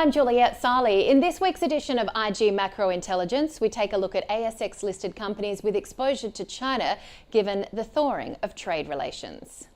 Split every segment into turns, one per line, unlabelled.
I'm Juliette Sarli. In this week's edition of IG Macro Intelligence, we take a look at ASX-listed companies with exposure to China, given the thawing of trade relations.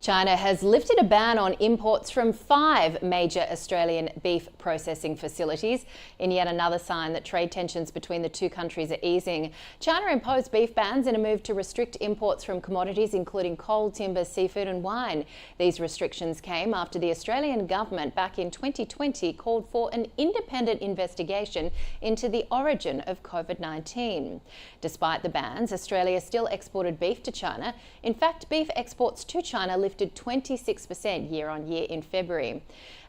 China has lifted a ban on imports from 5 major Australian beef processing facilities, in yet another sign that trade tensions between the two countries are easing. China imposed beef bans in a move to restrict imports from commodities including coal, timber, seafood and wine. These restrictions came after the Australian government back in 2020 called for an independent investigation into the origin of COVID-19. Despite the bans, Australia still exported beef to China. In fact, beef exports to China lifted 26% year on year in February.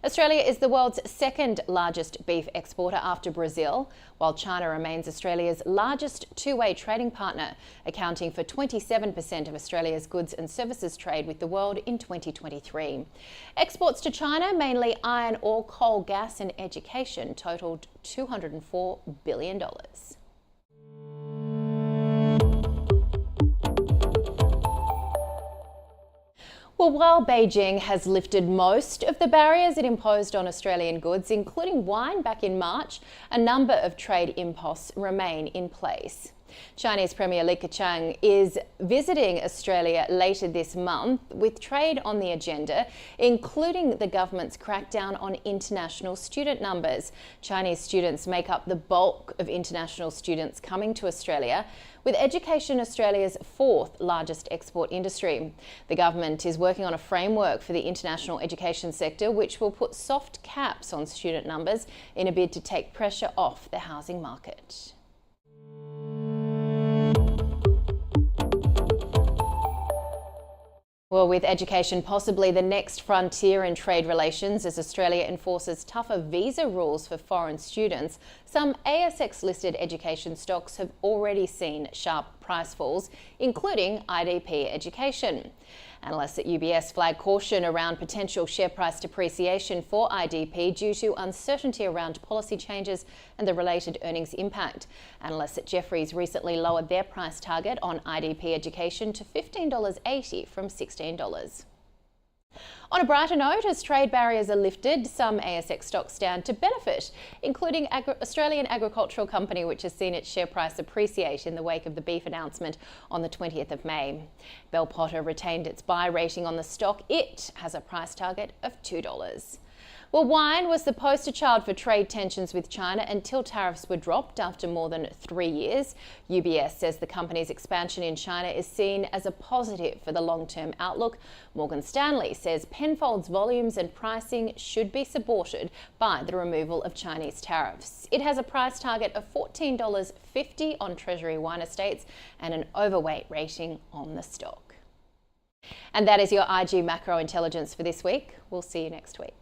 Australia is the world's second largest beef exporter after Brazil, while China remains Australia's largest two-way trading partner, accounting for 27% of Australia's goods and services trade with the world in 2023. Exports to China, mainly iron ore, coal, gas and education, totaled $204 billion. Well, while Beijing has lifted most of the barriers it imposed on Australian goods, including wine back in March, a number of trade imposts remain in place. Chinese Premier Li Keqiang is visiting Australia later this month with trade on the agenda, including the government's crackdown on international student numbers. Chinese students make up the bulk of international students coming to Australia, with education Australia's 4th largest export industry. The government is working on a framework for the international education sector, which will put soft caps on student numbers in a bid to take pressure off the housing market. Well, with education possibly the next frontier in trade relations as Australia enforces tougher visa rules for foreign students, some ASX-listed education stocks have already seen sharp price falls, including IDP Education. Analysts at UBS flag caution around potential share price depreciation for IDP due to uncertainty around policy changes and the related earnings impact. Analysts at Jefferies recently lowered their price target on IDP Education to $15.80 from $16. On a brighter note, as trade barriers are lifted, some ASX stocks stand to benefit, including Australian agricultural company, which has seen its share price appreciate in the wake of the beef announcement on the 20th of May. Bell Potter retained its buy rating on the stock. It has a price target of $2. Well, wine was the poster child for trade tensions with China until tariffs were dropped after more than 3 years. UBS says the company's expansion in China is seen as a positive for the long-term outlook. Morgan Stanley says Penfolds volumes and pricing should be supported by the removal of Chinese tariffs. It has a price target of $14.50 on Treasury Wine Estates and an overweight rating on the stock. And that is your IG Macro Intelligence for this week. We'll see you next week.